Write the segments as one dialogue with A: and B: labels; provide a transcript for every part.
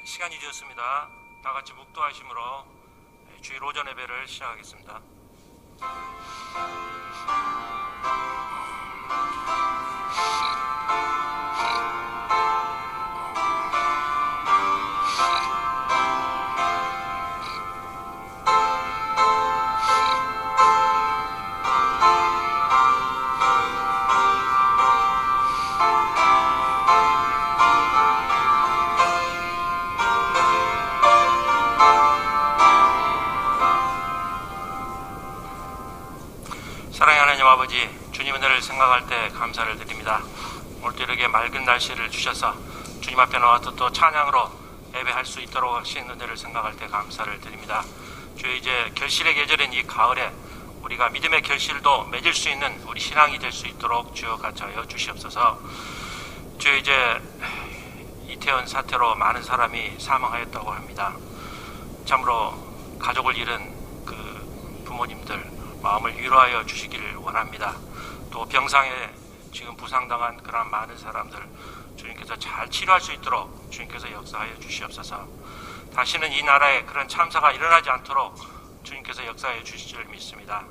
A: 시간이 되었습니다. 다 같이 묵도하심으로 주일 오전 예배를 시작하겠습니다. 사랑의 하나님 아버지, 주님 은혜를 생각할 때 감사를 드립니다. 오늘도 이렇게 맑은 날씨를 주셔서 주님 앞에 나와서 또 찬양으로 예배할 수 있도록 하신 은혜를 생각할 때 감사를 드립니다. 주여, 이제 결실의 계절인 이 가을에 우리가 믿음의 결실도 맺을 수 있는 우리 신앙이 될 수 있도록 주여 같이하여 주시옵소서. 주여, 이제 이태원 사태로 많은 사람이 사망하였다고 합니다. 참으로 가족을 잃은 그 부모님들 마음을 위로하여 주시기를 원합니다. 또 병상에 지금 부상당한 그런 많은 사람들 주님께서 잘 치료할 수 있도록 주님께서 역사하여 주시옵소서. 다시는 이 나라에 그런 참사가 일어나지 않도록 주님께서 역사하여 주실 줄 믿습니다.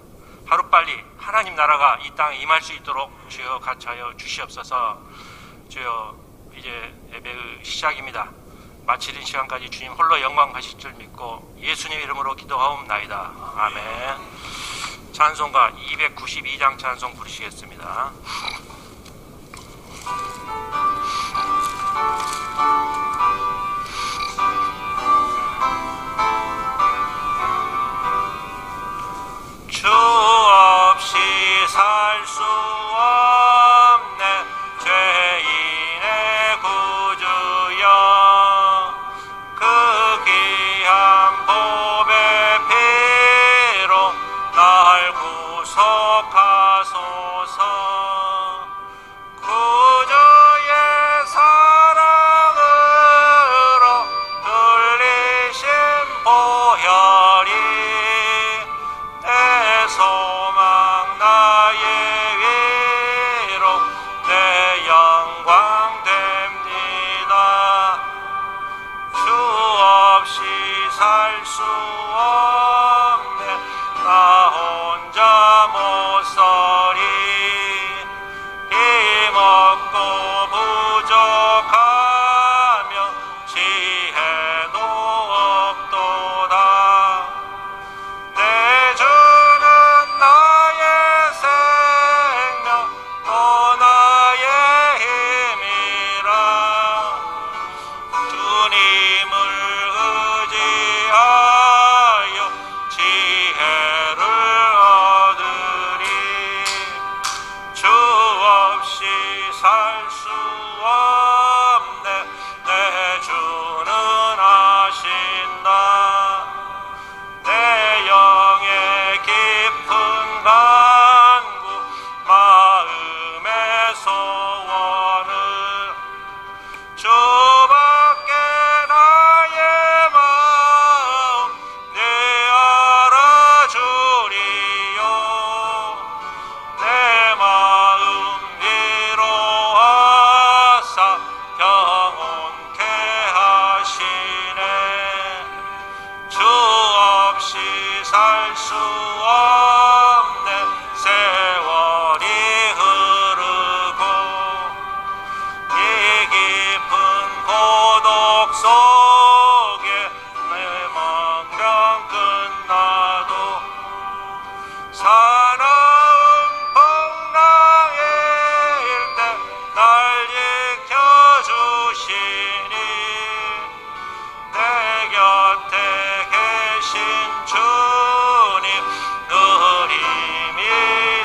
A: 하루빨리 하나님 나라가 이 땅에 임할 수 있도록 주여 같이하여 주시옵소서. 주여, 이제 예배의 시작입니다. 마치는 시간까지 주님 홀로 영광 하실 줄 믿고 예수님 이름으로 기도하옵나이다. 아멘. 찬송가 292장 찬송 부르시겠습니다. 주 없이 살 수 없네 죄인의 구주여, 그 귀한 보배 피로 날 구속하소서. 구주의 사랑으로 들리신 보혈이 내 소망 나의 위로 내 영광 됩니다. 주 없이 살 수 없네 나 혼자 못 서리. 힘없고 부족하며 지혜도 없도다. 내 주는 나의 생명 또 나의 힘이라. 주님을 의지하여 지혜를 얻으리. 주 없이 살 수 없네 내 주는 아신다. 내 영의 깊은 간구 마음의 소원을 주밖에 나의 마음 네 알아주리요. 내 마음 위로하사 평온케 하시네. 주 없이 살 수 없네 세월이 흐르고 이 깊은 고독 속에 내 망령 끝나도 사나운 풍랑일 때 날 지켜주시니. 내 곁에 계신 주님 늘 힘이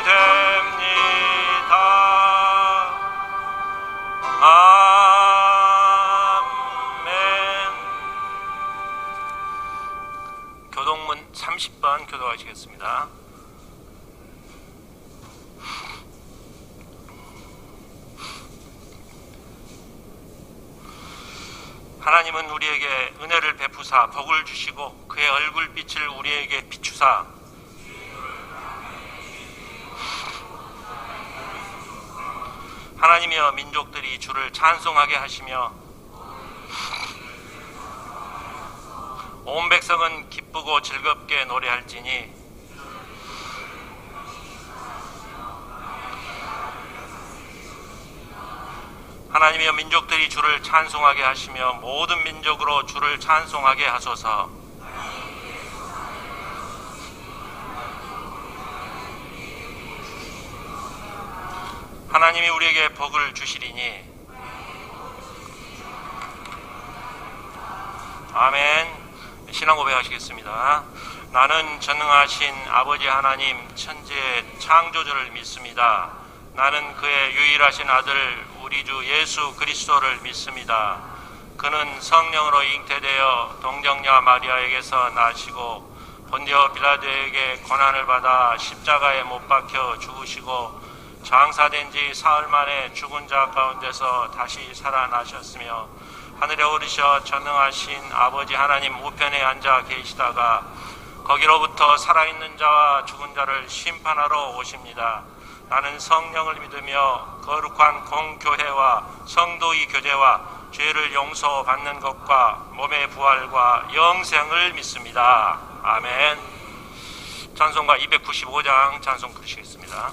A: 됩니다. 아멘. 교동문 30번 교도하시겠습니다. 하나님은 우리에게 은혜를 베푸사 복을 주시고 그의 얼굴빛을 우리에게 비추사 하나님이여 민족들이 주를 찬송하게 하시며 온 백성은 기쁘고 즐겁게 노래할지니 하나님이여 민족들이 주를 찬송하게 하시며 모든 민족으로 주를 찬송하게 하소서. 하나님이 우리에게 복을 주시리니 아멘. 신앙 고백하시겠습니다. 나는 전능하신 아버지 하나님 천지의 창조주를 믿습니다. 나는 그의 유일하신 아들 우리 주 예수 그리스도를 믿습니다. 그는 성령으로 잉태되어 동정녀 마리아에게서 나시고 본디오 빌라도에게 고난을 받아 십자가에 못 박혀 죽으시고 장사된 지 사흘 만에 죽은 자 가운데서 다시 살아나셨으며 하늘에 오르셔 전능하신 아버지 하나님 우편에 앉아 계시다가 거기로부터 살아있는 자와 죽은 자를 심판하러 오십니다. 나는 성령을 믿으며 거룩한 공교회와 성도의 교제와 죄를 용서받는 것과 몸의 부활과 영생을 믿습니다. 아멘. 찬송가 295장 찬송 부르시겠습니다.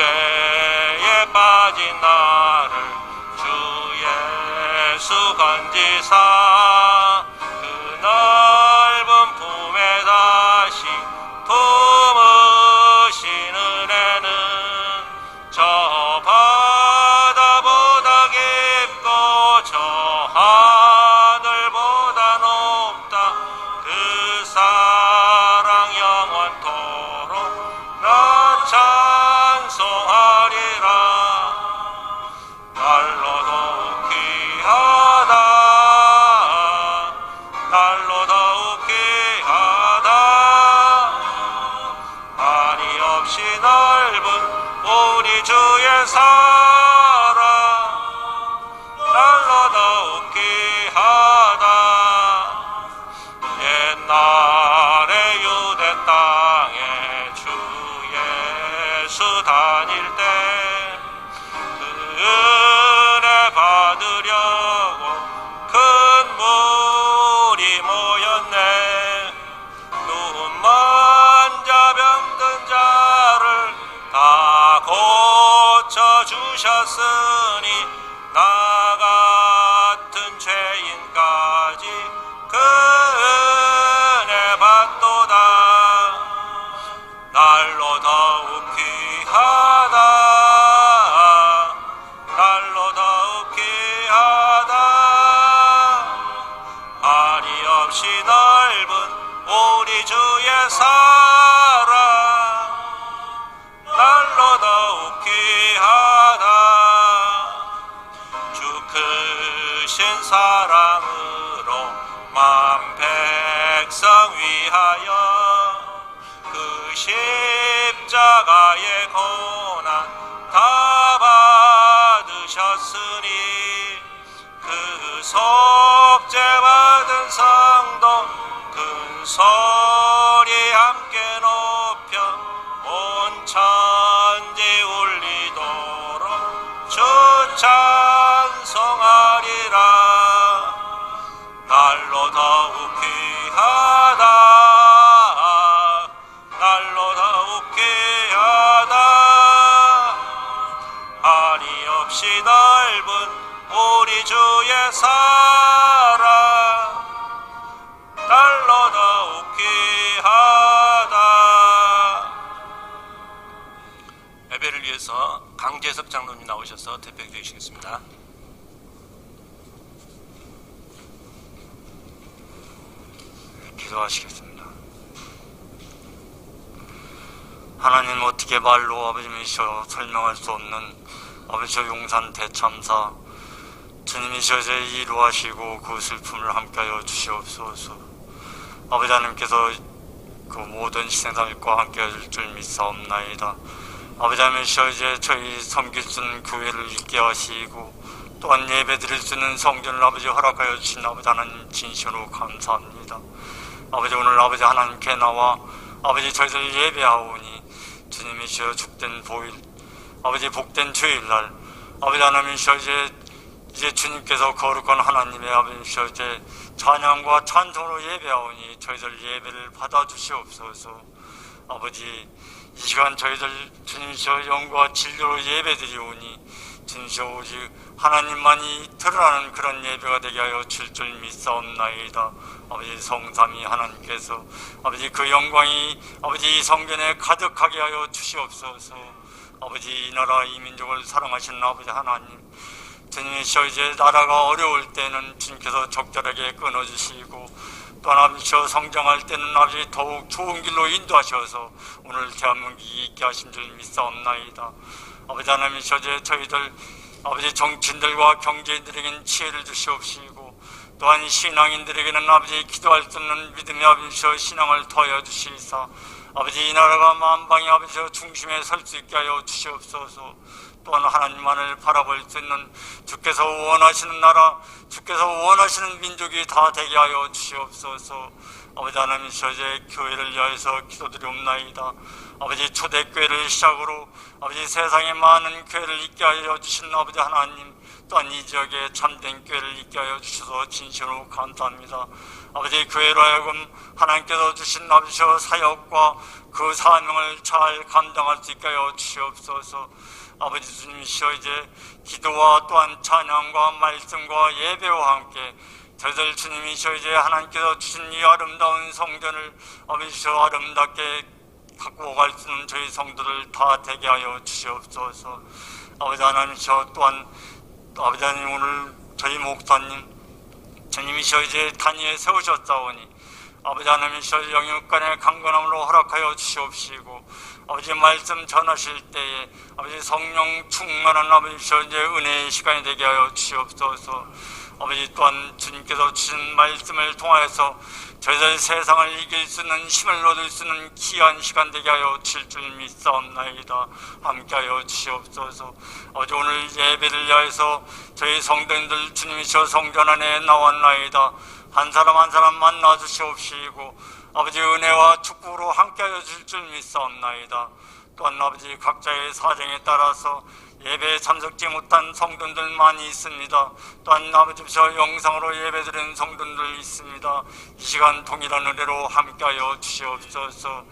A: 근죄에 빠진 나를 주 예수 건지사 그 넓은 품에 다시 품으신 은혜는 저 바다보다 깊고 저 하늘보다 높다. 그 사랑 영원토록 나 찬송하리라. 날로 더욱 귀하다. 날로 더욱 귀하다. 한이 없이 넓은 우리 주의 사랑. 날로 더욱 귀하다. 옛날에 유대 땅에 주 예수 다닐 때 그 은혜 받으려고 큰 무리 모였네. 눈먼 자 병든 자를 다 고쳐주셨으니 나 같은 죄인까지 그 은혜 받도다. 날로 더욱 귀하다. 날로 더욱 귀하다. 한이 없이 넓은 우리 주의 사랑. 날로 더욱 귀하다. 주 크신 사랑으로 만 백성 위하여 그 십자가의 고난 다 받으셨으니 그 속죄 받은 성도 큰 소리 함께 높여 온 천지 울리도록 주 찬송하리라. 날로 더욱 귀하다. 날로 더욱 귀하다. 한이 없이 넓은 우리 주의 사랑. 날로 더욱 귀하다. 예배를 위해서 강재석 장로님 나오셔서 대표해 주시겠습니다.
B: 기도하시겠습니다. 하나님, 어떻게 말로 아버지이셔 설명할 수 없는 아버지의 용산 대참사 주님이셔 제 이루하시고 그 슬픔을 함께하여 주시옵소서. 아버지 하나님께서 그 모든 희생자들과 함께하실 줄 믿사옵나이다. 아버지 하나님이셔 이제 저희 섬길 수 있는 교회를 있게 하시고 또한 예배 드릴 수 있는 성전을 아버지 허락하여 주신 아버지 하나님 진심으로 감사합니다. 아버지, 오늘 아버지 하나님께 나와 아버지 저희들 예배하오니 주님이시여 죽된 보일 아버지 복된 주일날 아버지 하나님이시여 이제 주님께서 거룩한 하나님의 아버지시여 이제 찬양과 찬송으로 예배하오니 저희들 예배를 받아주시옵소서. 아버지 이 시간 저희들 주님이시여 영과 진리로 예배드리오니 주님이시여 오직 하나님만이 드러나는 그런 예배가 되게 하여 줄 줄 믿사옵나이다. 아버지 성삼위 하나님께서 아버지 그 영광이 아버지 이 성전에 가득하게 하여 주시옵소서. 아버지 이 나라 이 민족을 사랑하시는 아버지 하나님 주님이시여 이제 나라가 어려울 때는 주님께서 적절하게 끊어주시고 또 아버지시여 성장할 때는 아버지 더욱 좋은 길로 인도하셔서 오늘 대한민국이 있게 하신 줄 믿사옵나이다. 아버지 하나님이시여 이제 저희들 아버지 정치인들과 경제인들에게는 지혜를 주시옵시고 또한 신앙인들에게는 아버지 기도할 수 없는 믿음의 아버지시여 신앙을 더하여 주시사 아버지 이 나라가 만방의 아버지시여 중심에 설 수 있게 하여 주시옵소서. 또한 하나님만을 바라볼 수 있는 주께서 원하시는 나라 주께서 원하시는 민족이 다 되게 하여 주시옵소서. 아버지 하나님이시여 이제 교회를 위하여서 기도드리옵나이다. 아버지 초대교회를 시작으로 아버지 세상에 많은 교회를 있게 하여 주신 아버지 하나님 또한 이 지역에 참된 교회를 있게 하여 주셔서 진심으로 감사합니다. 아버지 교회로 하여금 하나님께서 주신 아버지시여 사역과 그 사명을 잘 감당할 수 있게 하여 주시옵소서. 아버지 주님이시여 이제 기도와 또한 찬양과 말씀과 예배와 함께 저희들 주님이시여 이제 하나님께서 주신 이 아름다운 성전을 아버지시여 아름답게 갖고 갈 수 있는 저희 성도들 다 되게 하여 주시옵소서. 아버지 하나님이시여 또한 아버지 하나님 오늘 저희 목사님 주님이시여 이제 단위에 세우셨사오니 아버지 하나님이시여 영육간의 강건함으로 허락하여 주시옵시고 아버지 말씀 전하실 때에 아버지 성령 충만한 아버지시여 이제 은혜의 시간이 되게 하여 주시옵소서. 아버지 또한 주님께서 주신 말씀을 통하여서 저희들 세상을 이길 수 있는 힘을 얻을 수 있는 귀한 시간 되게 하여 주실 줄 믿사옵나이다. 함께하여 주시옵소서. 아버지 오늘 예배를 위하여서 저희 성도님들 주님이시여 성전 안에 나왔나이다. 한 사람 한 사람 만나 주시옵시고 아버지 은혜와 축복으로 함께하여 주실 줄 믿사옵나이다. 또한 아버지 각자의 사정에 따라서 예배에 참석지 못한 성도들 많이 있습니다. 또한 아버지께서 영상으로 예배드리는 성도들 있습니다. 이 시간 동일한 은혜로 함께하여 주시옵소서.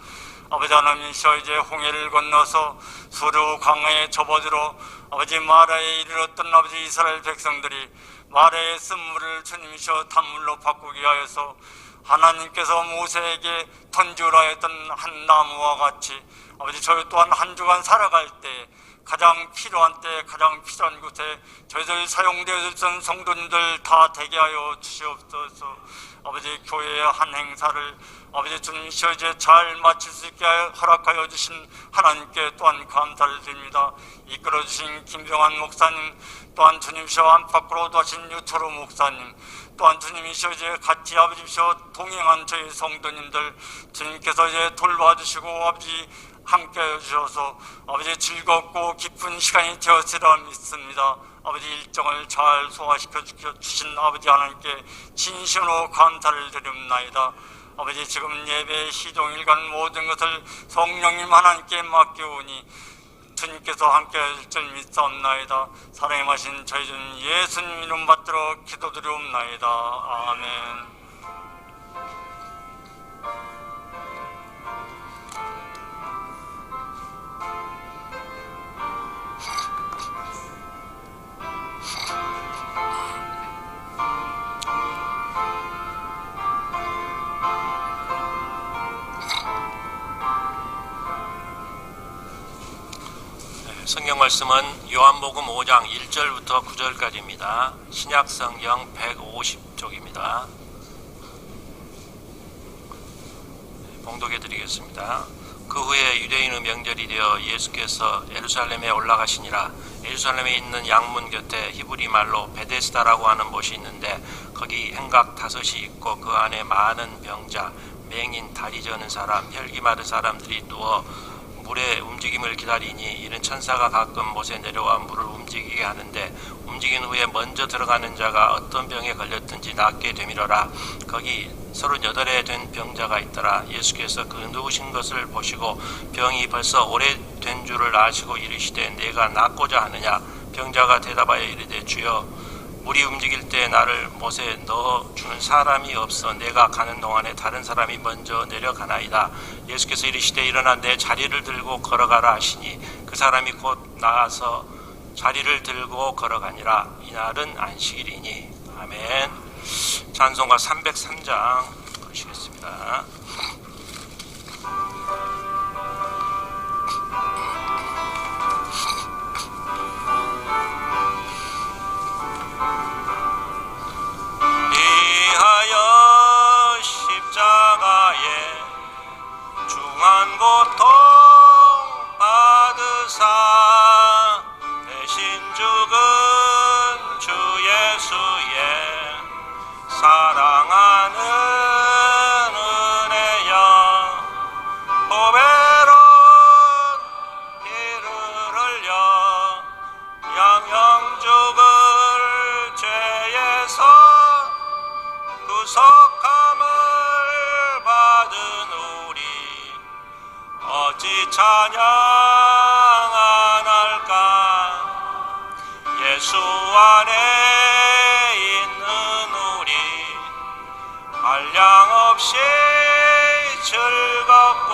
B: 아버지 하나님이시여 이제 홍해를 건너서 수르 강에 접어들어 아버지 마라에 이르렀던 아버지 이스라엘 백성들이 마라의 쓴물을 주님이시여 단물로 바꾸게 하여서 하나님께서 모세에게 던지라 했던 한 나무와 같이 아버지 저희 또한 한 주간 살아갈 때 가장 필요한 때 가장 필요한 곳에 저희들 사용되었던 성도님들 다 되게 하여 주시옵소서. 아버지 교회의 한 행사를 아버지 주님이시여 이제 잘 마칠 수 있게 허락하여 주신 하나님께 또한 감사를 드립니다. 이끌어 주신 김병환 목사님 또한 주님이시여 안팎으로 도하신 유철호 목사님 또한 주님이시여 이제 같이 아버지시여 동행한 저희 성도님들 주님께서 이제 돌봐주시고 아버지 함께해 주셔서 아버지 즐겁고 기쁜 시간이 되었으리라 믿습니다. 아버지 일정을 잘 소화시켜 주신 아버지 하나님께 진심으로 감사를 드립나이다. 아버지 지금 예배 시종일관 모든 것을 성령님 하나님께 맡기오니 주님께서 함께해 줄 줄 믿사옵나이다. 사랑의 마신 저희 주님 예수님 이름 받들어 기도드리옵나이다. 아멘.
A: 성경 말씀은 요한복음 5장 1절부터 9절까지입니다. 신약 성경 150쪽입니다. 봉독해 드리겠습니다. 그 후에 유대인의 명절이 되어 예수께서 예루살렘에 올라가시니라. 예루살렘에 있는 양문 곁에 히브리 말로 베데스다라고 하는 곳이 있는데 거기 행각 5이 있고 그 안에 많은 병자, 맹인, 다리 저는 사람, 혈기 마른 사람들이 누워 물의 움직임을 기다리니 이는 천사가 가끔 못에 내려와 물을 움직이게 하는데 움직인 후에 먼저 들어가는 자가 어떤 병에 걸렸든지 낫게 되밀어라. 거기 38에 된 병자가 있더라. 예수께서 그 누우신 것을 보시고 병이 벌써 오래된 줄을 아시고 이르시되 내가 낫고자 하느냐. 병자가 대답하여 이르되 주여 물이 움직일 때 나를 못에 넣어주는 사람이 없어 내가 가는 동안에 다른 사람이 먼저 내려가나이다. 예수께서 이르시되 일어나 내 자리를 들고 걸어가라 하시니 그 사람이 곧 나아서 자리를 들고 걸어가니라. 이날은 안식일이니. 아멘. 찬송가 303장 보시겠습니다. 이하여 십자가에 중한 고통 받으사 대신 죽은 주 예수의 사랑하는 은혜여 보배로 피를 흘려 영영 죽을 죄에서 구속함을 받은 우리 어찌 찬양 안 할까. 예수 안에 있는 우리 한량없이 즐겁고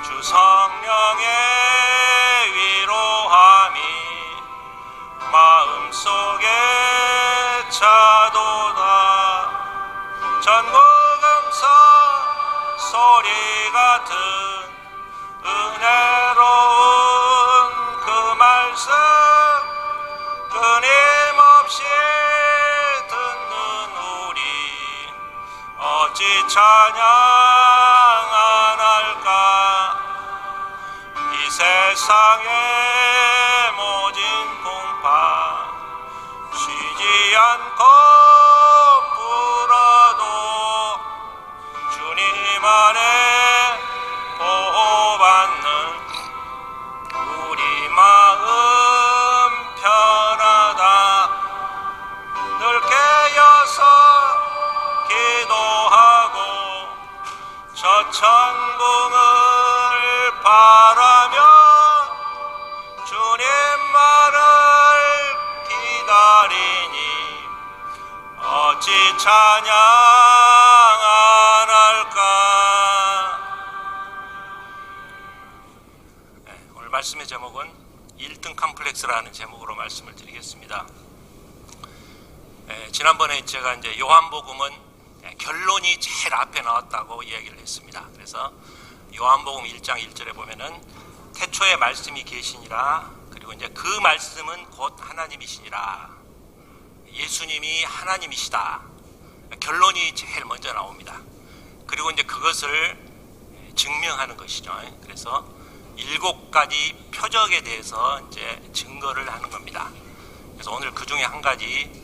A: 주 성령의 위로함이 마음속에 차도다. 전무금서 소리 같은 은혜로운 그 말씀 끊임없이 듣는 우리 어찌 찬양 안 할까. 이 세상의 모진 공파 쉬지 않고 불어도 주님 안에 보호받는 우리 마음 편하다. 늘 깨어서 기도하고 저 천국을 바라며 주님만을 기다리니 어찌 찬양 안 할까. 오늘 말씀의 제목은 1등 컴플렉스라는 제목으로 말씀을 드리겠습니다. 지난번에 제가 이제 요한복음은 결론이 제일 앞에 나왔다고 이야기를 했습니다. 그래서 요한복음 1장 1절에 보면은 태초에 말씀이 계시니라. 그리고 이제 그 말씀은 곧 하나님이시니라. 예수님이 하나님이시다. 결론이 제일 먼저 나옵니다. 그리고 이제 그것을 증명하는 것이죠. 그래서 7가지 표적에 대해서 이제 증거를 하는 겁니다. 그래서 오늘 그 중에 한 가지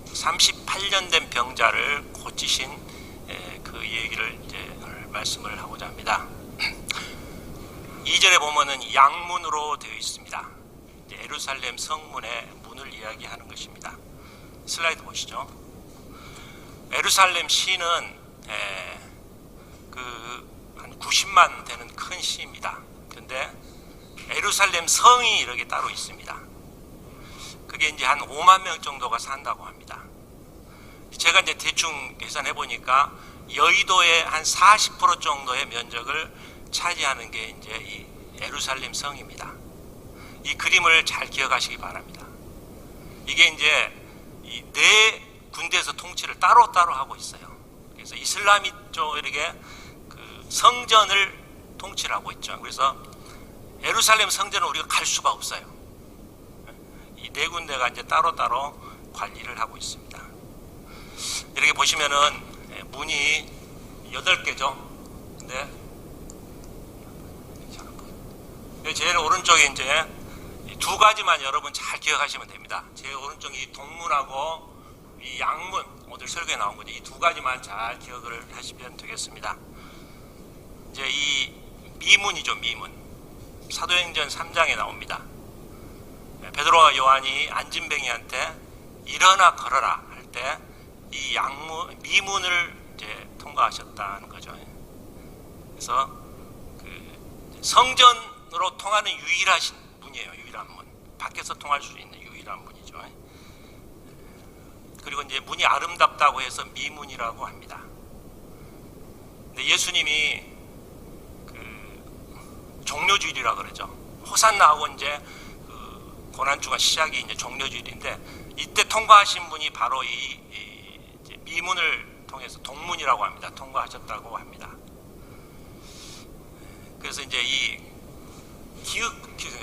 A: 38년 된 병자를 고치신 그 얘기를 이제 말씀을 하고자 합니다. 2절에 보면은 양문으로 되어 있습니다. 예루살렘 성문의 문을 이야기하는 것입니다. 슬라이드 보시죠. 예루살렘 시는 한 90만 되는 큰 시입니다. 그런데 예루살렘 성이 이렇게 따로 있습니다. 그게 이제 한 5만 명 정도가 산다고 합니다. 제가 이제 대충 계산해 보니까 여의도의 한 40% 정도의 면적을 차지하는 게 이제 이 예루살렘 성입니다. 이 그림을 잘 기억하시기 바랍니다. 이게 이제 이 네 군대에서 통치를 따로따로 하고 있어요. 그래서 이슬람이 쪽 이렇게 그 성전을 통치를 하고 있죠. 그래서 예루살렘 성전은 우리가 갈 수가 없어요. 이 네 군데가 이제 따로따로 관리를 하고 있습니다. 이렇게 보시면은 문이 8개죠. 근데 제일 오른쪽에 이제 2가지만 여러분 잘 기억하시면 됩니다. 제일 오른쪽 이 동문하고 이 양문, 오늘 설교에 나온 거죠. 이 2가지만 잘 기억을 하시면 되겠습니다. 이제 이 미문이죠, 미문. 사도행전 3장에 나옵니다. 베드로와 요한이 안진뱅이한테 일어나 걸어라 할 때 이 미문을 이제 통과하셨다는 거죠. 그래서 그 성전으로 통하는 유일하신 문이에요. 유일한 문. 밖에서 통할 수 있는 유일한 문이죠. 그리고 이제 문이 아름답다고 해서 미문이라고 합니다. 근데 예수님이 그 종료주일이라 그러죠. 호산나하고 이제 그 고난주가 시작이 이제 종료주일인데 이때 통과하신 분이 바로 이 미문을 통해서 동문이라고 합니다. 통과하셨다고 합니다. 그래서 이제 이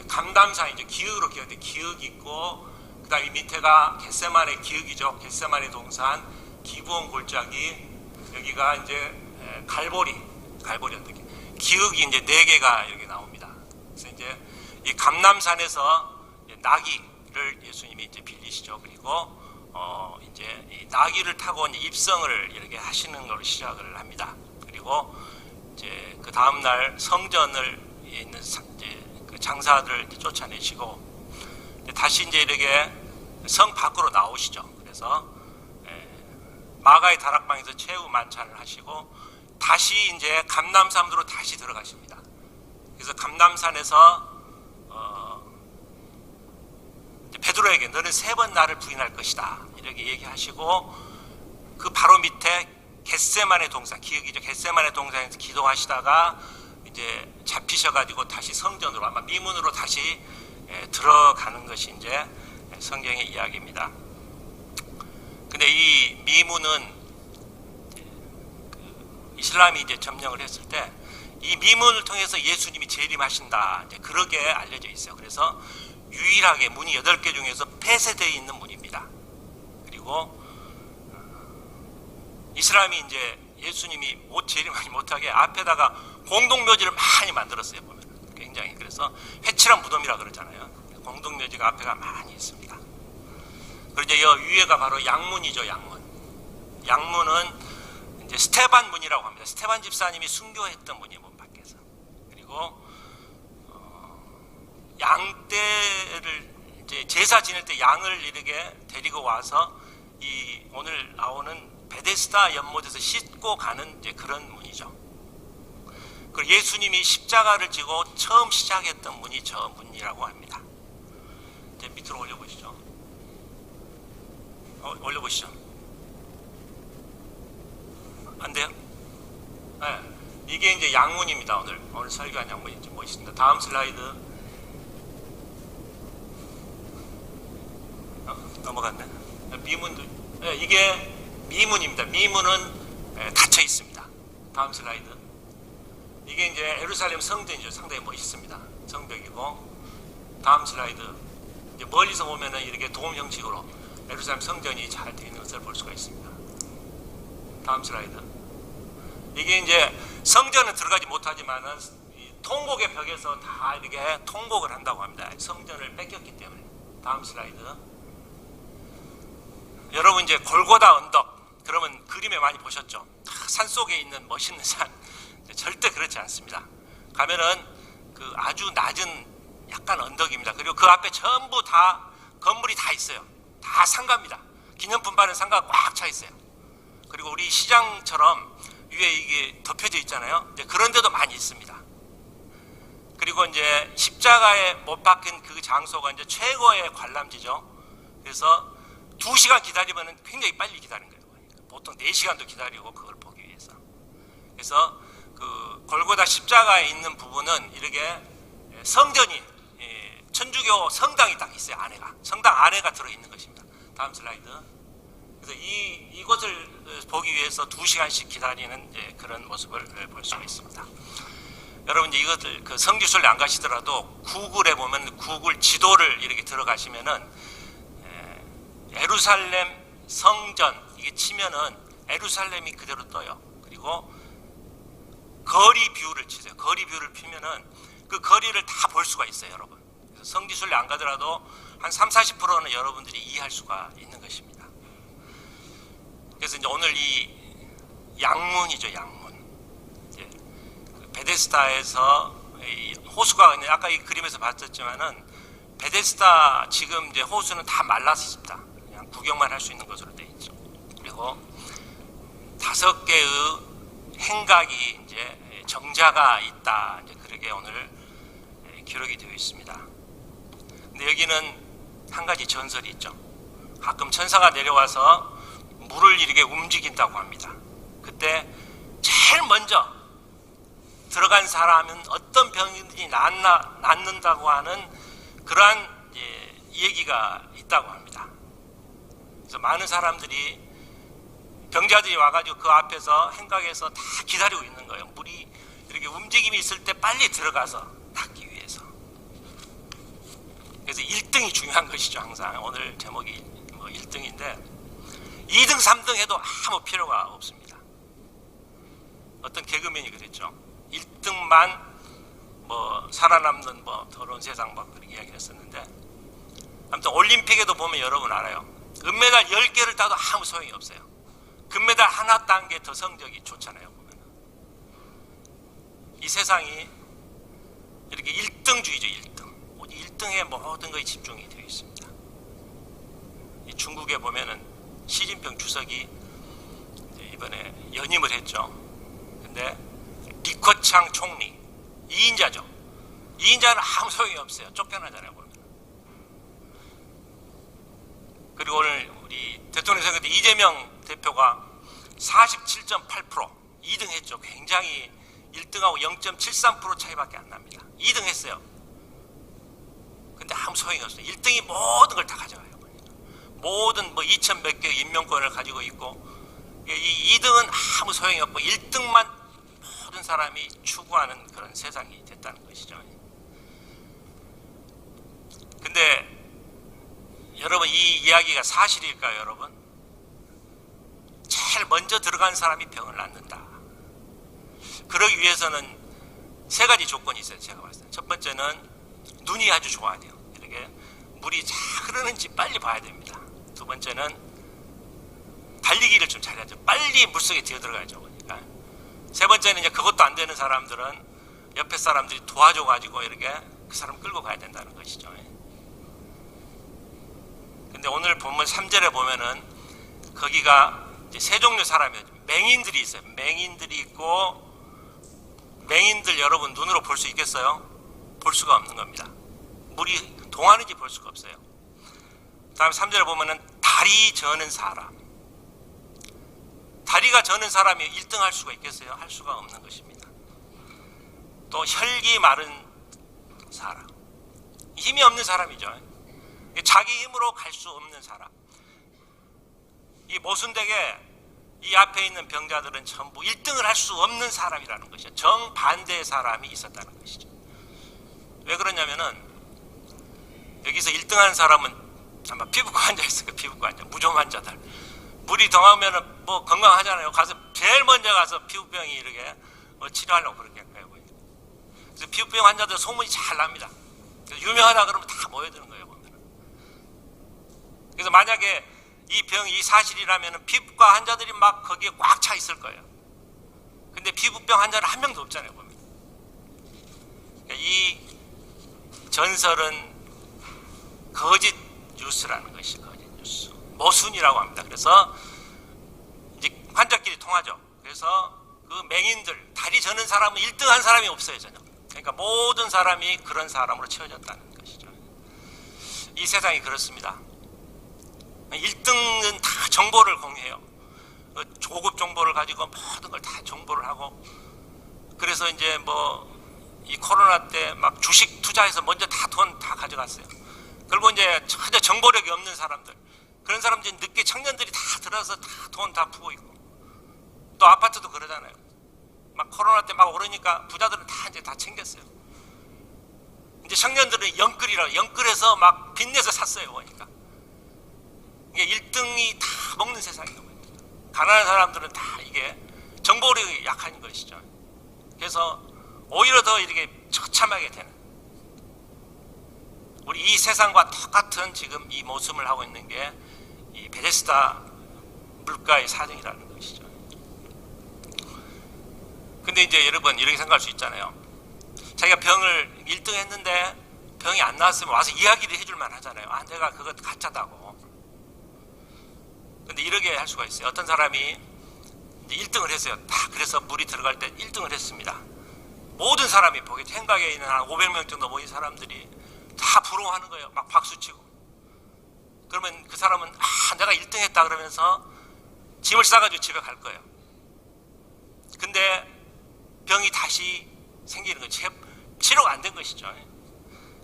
A: 감담산이죠. 기읒으로 기억돼. 기읒 있고 그다음 이 밑에가 겟세마네 기읒이죠. 겟세마네 동산, 기브온 골짜기, 여기가 이제 갈보리 언덕이. 기읒이 이제 4개가 여기 나옵니다. 그래서 이제 이 감남산에서 나귀를 예수님이 이제 빌리시죠. 그리고 이제 이 나귀를 타고 이제 입성을 이렇게 하시는 걸로 시작을 합니다. 그리고 이제 그 다음 날 성전을 있는 이제 그 장사들을 이제 쫓아내시고 다시 이제 이렇게 성 밖으로 나오시죠. 그래서 마가의 다락방에서 최후 만찬을 하시고 다시 이제 감람산으로 다시 들어가십니다. 그래서 감람산에서 베드로에게 너는 3번 나를 부인할 것이다 이렇게 얘기하시고 그 바로 밑에 겟세마네 동산, 기억이죠. 겟세마네 동산에서 기도하시다가 이제 잡히셔가지고 다시 성전으로 아마 미문으로 다시 들어가는 것이 이제 성경의 이야기입니다. 근데 이 미문은 이슬람이 이제 점령을 했을 때 이 미문을 통해서 예수님이 재림하신다 이제 그렇게 알려져 있어요. 그래서 유일하게 문이 8개 중에서 폐쇄되어 있는 문입니다. 그리고 이슬람이 이제 예수님이 재림하지 못하게 앞에다가 공동묘지를 많이 만들었어요. 보면 굉장히. 그래서 회칠한 무덤이라 그러잖아요. 공동묘지가 앞에가 많이 있습니다. 그리고 이제 이 위에가 바로 양문이죠. 양문. 양문은 이제 스테반 문이라고 합니다. 스테반 집사님이 순교했던 문이에요. 문 밖에서. 그리고 양떼를 이제 제사 지낼 때 양을 이렇게 데리고 와서 이 오늘 나오는 베데스다 연못에서 씻고 가는 이제 그런 문이죠. 그리고 예수님이 십자가를 지고 처음 시작했던 문이 저 문이라고 합니다. 이제 밑으로 올려보시죠. 올려보시죠. 안 돼요? 네. 이게 이제 양문입니다. 오늘 설교한 양문이 좀 멋있습니다. 다음 슬라이드. 넘어갔네. 미문도 이게 미문입니다. 미문은 닫혀 있습니다. 다음 슬라이드. 이게 이제 예루살렘 성전이죠. 상당히 멋있습니다. 성벽이고. 다음 슬라이드. 이제 멀리서 보면은 이렇게 돔 형식으로 예루살렘 성전이 잘 되어 있는 것을 볼 수가 있습니다. 다음 슬라이드. 이게 이제 성전은 들어가지 못하지만은 통곡의 벽에서 다 이렇게 통곡을 한다고 합니다. 성전을 뺏겼기 때문에. 다음 슬라이드. 여러분 이제 골고다 언덕 그러면 그림에 많이 보셨죠? 산 속에 있는 멋있는 산. 절대 그렇지 않습니다. 가면은 그 아주 낮은 약간 언덕입니다. 그리고 그 앞에 전부 다 건물이 다 있어요. 다 상가입니다. 기념품 파는 상가가 꽉 차 있어요. 그리고 우리 시장처럼 위에 이게 덮여져 있잖아요. 이제 그런 데도 많이 있습니다. 그리고 이제 십자가에 못 박힌 그 장소가 이제 최고의 관람지죠. 그래서 2시간 기다리면 굉장히 빨리 기다린 거예요. 보통 4시간도 기다리고 그걸 보기 위해서. 그래서 그 골고다 십자가에 있는 부분은 이렇게 성전이 천주교 성당이 딱 있어요. 안에가. 성당 안에가 들어있는 것입니다. 다음 슬라이드. 그래서 이곳을 보기 위해서 2시간씩 기다리는 그런 모습을 볼 수가 있습니다. 여러분 이제 이것을 그 성지순례 안 가시더라도 구글에 보면 구글 지도를 이렇게 들어가시면은 예루살렘 성전 이게 치면은 예루살렘이 그대로 떠요. 그리고 거리 뷰를 치세요. 거리 뷰를 피면은 그 거리를 다 볼 수가 있어요, 여러분. 그래서 성지순례 안 가더라도 한 30-40%는 여러분들이 이해할 수가 있는 것입니다. 그래서 이제 오늘 이 양문이죠, 양문. 이제 베데스다에서 이 호수가 아까 이 그림에서 봤었지만은 베데스다 지금 이제 호수는 다 말랐습니다. 그냥 구경만 할 수 있는 것으로 되어 있죠. 그리고 5개의 행각이 이제 정자가 있다. 이제 그렇게 오늘 기록이 되어 있습니다. 근데 여기는 한 가지 전설이 있죠. 가끔 천사가 내려와서 물을 이렇게 움직인다고 합니다. 그때 제일 먼저 들어간 사람은 어떤 병이든지 낫는다고 하는 그러한 얘기가 있다고 합니다. 그래서 많은 사람들이 병자들이 와가지고 그 앞에서 행각에서 다 기다리고 있는 거예요. 물이 이렇게 움직임이 있을 때 빨리 들어가서 닦기 위해서. 그래서 1등이 중요한 것이죠. 항상 오늘 제목이 뭐 1등인데 2등, 3등 해도 아무 필요가 없습니다. 어떤 개그맨이 그랬죠. 1등만 뭐 살아남는 뭐 더러운 세상 막 그렇게 이야기를 했었는데, 아무튼 올림픽에도 보면 여러분 알아요. 은메달 10개를 따도 아무 소용이 없어요. 금메달 하나 딴 게 더 성적이 좋잖아요. 보면 이 세상이 이렇게 1등주의죠. 1등. 오직 1등에 모든 것이 집중이 되어 있습니다. 이 중국에 보면은 시진핑 주석이 이번에 연임을 했죠. 근데 리커창 총리 2인자죠. 2인자는 아무 소용이 없어요. 쫓겨나잖아요. 보면. 그리고 오늘 우리 대통령 선거 때 이재명 대표가 47.8% 2등 했죠. 굉장히 1등하고 0.73% 차이밖에 안 납니다. 2등 했어요. 근데 아무 소용이 없어요. 1등이 모든 걸 다 가져가요. 모든 뭐 2천 몇 개 임명권을 가지고 있고, 이 2등은 아무 소용이 없고 1등만 모든 사람이 추구하는 그런 세상이 됐다는 것이죠. 근데 여러분, 이 이야기가 사실일까요, 여러분? 제일 먼저 들어간 사람이 병을 낫는다. 그러기 위해서는 3가지 조건이 있어요. 제가 봤을 때. 첫 번째는 눈이 아주 좋아야 돼요. 이렇게 물이 잘 흐르는지 빨리 봐야 됩니다. 두 번째는 달리기를 좀 잘해야죠. 빨리 물속에 뛰어들어가야죠. 그러니까. 세 번째는 이제 그것도 안 되는 사람들은 옆에 사람들이 도와줘가지고 이렇게 그 사람 끌고 가야 된다는 것이죠. 근데 오늘 본문 3절에 보면은 거기가 이제 세 종류 사람이에요. 맹인들이 있어요. 맹인들이 있고, 맹인들 여러분 눈으로 볼 수 있겠어요? 볼 수가 없는 겁니다. 물이 동하는지 볼 수가 없어요. 다음 3절에 보면은 다리 저는 사람. 다리가 저는 사람이 1등 할 수가 있겠어요? 할 수가 없는 것입니다. 또 혈기 마른 사람. 힘이 없는 사람이죠. 자기 힘으로 갈 수 없는 사람. 이 모순되게 이 앞에 있는 병자들은 전부 1등을 할 수 없는 사람이라는 것이죠. 정반대의 사람이 있었다는 것이죠. 왜 그러냐면은 여기서 1등하는 사람은 아마 피부과 환자 있을 거예요. 피부과 환자, 무좀 환자들. 물이 동하면은 뭐 건강하잖아요. 가서 제일 먼저 가서 피부병이 이렇게 치료하려고 그렇게 할 거예요. 그래서 피부병 환자들 소문이 잘 납니다. 유명하다 그러면 다 모여드는 거예요. 보면. 그래서 만약에 이 병이 이 사실이라면 피부과 환자들이 막 거기에 꽉 차 있을 거예요. 근데 피부병 환자는 한 명도 없잖아요. 보면. 그러니까 이 전설은 거짓 뉴스라는 것이 거짓 뉴스. 모순이라고 합니다. 그래서 이제 환자끼리 통하죠. 그래서 그 맹인들, 다리 저는 사람은 1등한 사람이 없어요. 전혀. 그러니까 모든 사람이 그런 사람으로 채워졌다는 것이죠. 이 세상이 그렇습니다. 1등은 다 정보를 공유해요. 고급 정보를 가지고 모든 걸 다 정보를 하고, 그래서 이제 뭐 이 코로나 때 막 주식 투자해서 먼저 다 돈 다 가져갔어요. 그리고 이제 전혀 정보력이 없는 사람들, 그런 사람들이 늦게 청년들이 다 들어서 다 돈 다 푸고 있고, 또 아파트도 그러잖아요. 막 코로나 때 막 오르니까 부자들은 다 이제 다 챙겼어요. 이제 청년들은 영끌해서 막 빚내서 샀어요. 그러니까 이게 1등이 다 먹는 세상이에요. 가난한 사람들은 다 이게 정보력이 약한 것이죠. 그래서 오히려 더 이렇게 처참하게 되는, 우리 이 세상과 똑같은 지금 이 모습을 하고 있는 게 이 베데스다 물가의 사정이라는 것이죠. 근데 근데 이제 여러분 이렇게 생각할 수 있잖아요. 자기가 병을 1등 했는데 병이 안 나왔으면 와서 이야기를 해줄 만 하잖아요. 아, 내가 그거 가짜다고. 근데 이렇게 할 수가 있어요. 어떤 사람이 이제 1등을 했어요. 다 그래서 물이 들어갈 때 1등을 했습니다. 모든 사람이 보기 생각에 있는 한 500명 정도 모인 사람들이 다 부러워하는 거예요. 막 박수치고. 그러면 그 사람은 아, 내가 1등 했다 그러면서 짐을 싸가지고 집에 갈 거예요. 근데 병이 다시 생기는 거죠. 치료가 안 된 것이죠.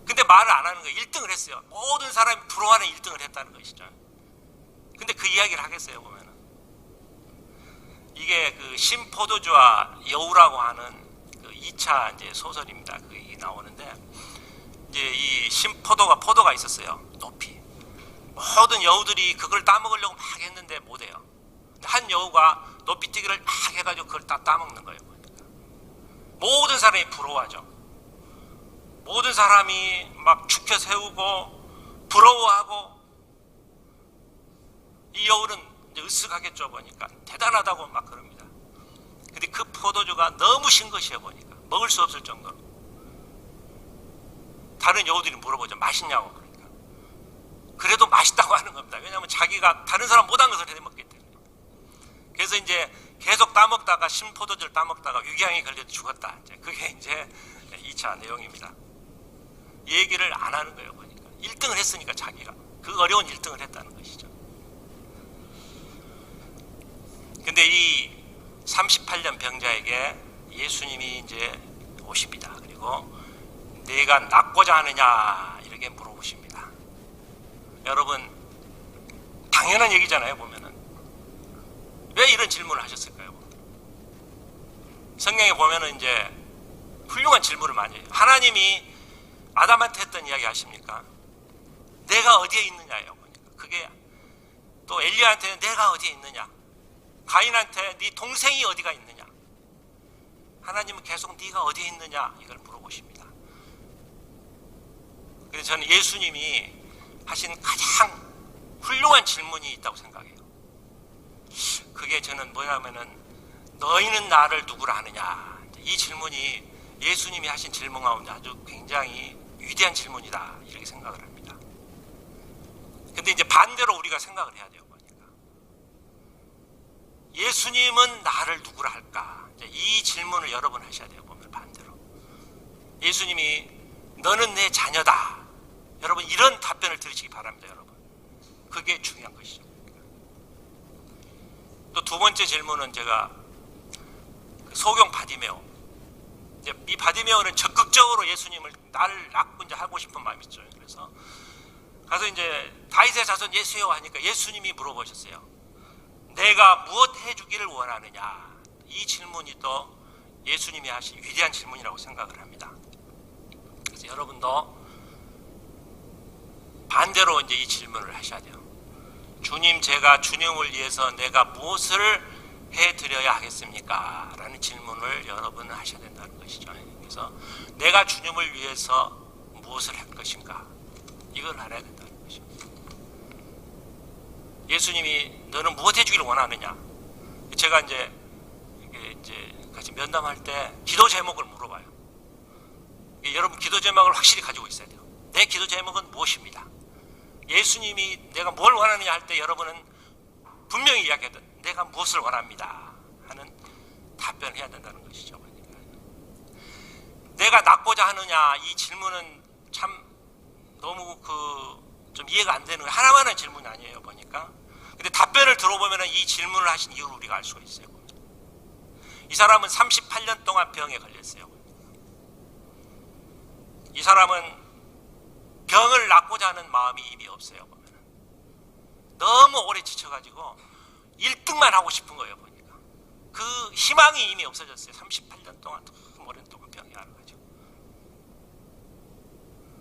A: 근데 말을 안 하는 거예요. 1등을 했어요. 모든 사람이 부러워하는 1등을 했다는 것이죠. 근데 그 이야기를 하겠어요, 보면은. 이게 그 신포도주와 여우라고 하는 그 2차 이제 소설입니다. 그게 나오는데, 이제 이 포도가 있었어요. 높이. 모든 여우들이 그걸 따먹으려고 막 했는데 못해요. 한 여우가 높이 뛰기를 막 해가지고 그걸 다 따먹는 거예요. 모든 사람이 부러워하죠. 모든 사람이 막 축혀 세우고 부러워하고, 이 여우는 이제 으쓱하겠죠. 보니까 대단하다고 막 그럽니다. 근데 그 포도주가 너무 신 것이에요. 보니까 먹을 수 없을 정도로. 다른 여우들이 물어보죠. 맛있냐고. 그러니까 그래도 맛있다고 하는 겁니다. 왜냐하면 자기가 다른 사람 못한 것을 해먹기 때문에. 그래서 이제 계속 따먹다가 신포도주를 따먹다가 위궤양이 걸려서 죽었다. 이제 그게 이제 2차 내용입니다. 얘기를 안 하는 거예요. 보니까 1등을 했으니까 자기가 그 어려운 1등을 했다는 것이죠. 근데 이 38년 병자에게 예수님이 이제 오십니다. 그리고 내가 낫고자 하느냐 이렇게 물어보십니다. 여러분 당연한 얘기잖아요. 보면은 왜 이런 질문을 하셨을까요? 성경에 보면은 이제 훌륭한 질문을 많이 해요. 하나님이 아담한테 했던 이야기 아십니까? 내가 어디에 있느냐예요. 그게 또 엘리야한테는 내가 어디에 있느냐, 가인한테 네 동생이 어디가 있느냐. 하나님은 계속 네가 어디에 있느냐 이걸 물어보십니다. 그래서 저는 예수님이 하신 가장 훌륭한 질문이 있다고 생각해요. 그게 저는 뭐냐면은 너희는 나를 누구라 하느냐. 이 질문이 예수님이 하신 질문 가운데 아주 굉장히 위대한 질문이다 이렇게 생각을 합니다. 근데 이제 반대로 우리가 생각을 해야 돼요. 그러니까 예수님은 나를 누구라 할까? 이 질문을 여러 번 하셔야 돼요. 보면 반대로 예수님이 너는 내 자녀다. 여러분 이런 답변을 들으시기 바랍니다. 여러분 그게 중요한 것이죠. 또 두 번째 질문은 제가 소경 바디메오. 이제 이 바디메오는 적극적으로 예수님을 나를 낳고 이제 하고 싶은 마음이 있죠. 그래서 가서 이제 다윗의 자손 예수여 하니까 예수님이 물어보셨어요. 내가 무엇 해주기를 원하느냐. 이 질문이 또 예수님이 하신 위대한 질문이라고 생각을 합니다. 그래서 여러분도 반대로 이제 이 질문을 하셔야 돼요. 주님, 제가 주님을 위해서 내가 무엇을 해드려야 하겠습니까? 라는 질문을 여러분은 하셔야 된다는 것이죠. 그래서 내가 주님을 위해서 무엇을 할 것인가? 이걸 알아야 된다는 것이죠. 예수님이 너는 무엇 해주기를 원하느냐? 제가 이제 같이 면담할 때 기도 제목을 물어봐요. 여러분 기도 제목을 확실히 가지고 있어야 돼요. 내 기도 제목은 무엇입니다. 예수님이 내가 뭘 원하느냐 할 때 여러분은 분명히 이야기하든 내가 무엇을 원합니다 하는 답변을 해야 된다는 것이죠. 내가 낳고자 하느냐 이 질문은 참 너무 좀 이해가 안 되는 하나만한 질문이 아니에요. 보니까. 근데 답변을 들어보면 이 질문을 하신 이유를 우리가 알 수가 있어요. 이 사람은 38년 동안 병에 걸렸어요. 이 사람은 병을 낫고자 하는 마음이 이미 없어요. 보면. 너무 오래 지쳐가지고 1등만 하고 싶은 거예요. 보니까. 그 희망이 이미 없어졌어요. 38년 동안 오랜 동안 병이 알아가지고.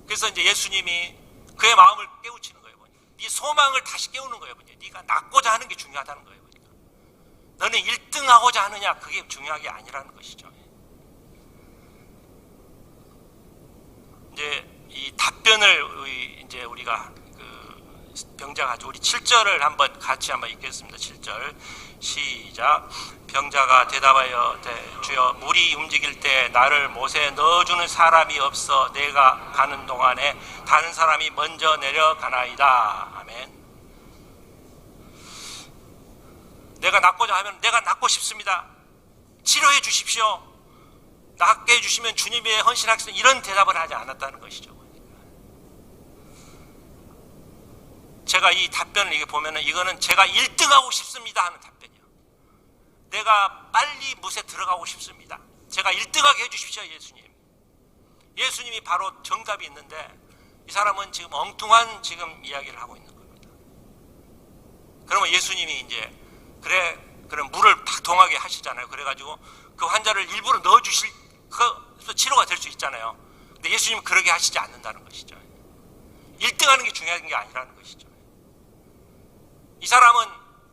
A: 그래서 이제 예수님이 그의 마음을 깨우치는 거예요. 보니까. 네 소망을 다시 깨우는 거예요. 보니까. 네가 낫고자 하는 게 중요하다는 거예요. 보니까. 너는 1등 하고자 하느냐 그게 중요한 게 아니라는 것이죠. 이제 이 답변을 이제 우리가 병자 가지고 우리 7절을 한번 같이 한번 읽겠습니다. 7절 시작. 병자가 대답하여 주여 물이 움직일 때 나를 못에 넣어주는 사람이 없어 내가 가는 동안에 다른 사람이 먼저 내려가나이다. 아멘. 내가 낫고자 하면 내가 낫고 싶습니다. 치료해 주십시오. 낫게 해주시면 주님의 헌신하겠습니다. 이런 대답을 하지 않았다는 것이죠. 제가 이 답변을 이게 보면은 이거는 제가 1등하고 싶습니다 하는 답변이에요. 내가 빨리 못에 들어가고 싶습니다. 제가 1등하게 해주십시오, 예수님. 예수님이 바로 정답이 있는데 이 사람은 지금 엉뚱한 지금 이야기를 하고 있는 겁니다. 그러면 예수님이 이제 그럼 물을 탁 동하게 하시잖아요. 그래가지고 그 환자를 일부러 넣어주실 그 치료가 될 수 있잖아요. 근데 예수님은 그러게 하시지 않는다는 것이죠. 1등하는 게 중요한 게 아니라는 것이죠. 이 사람은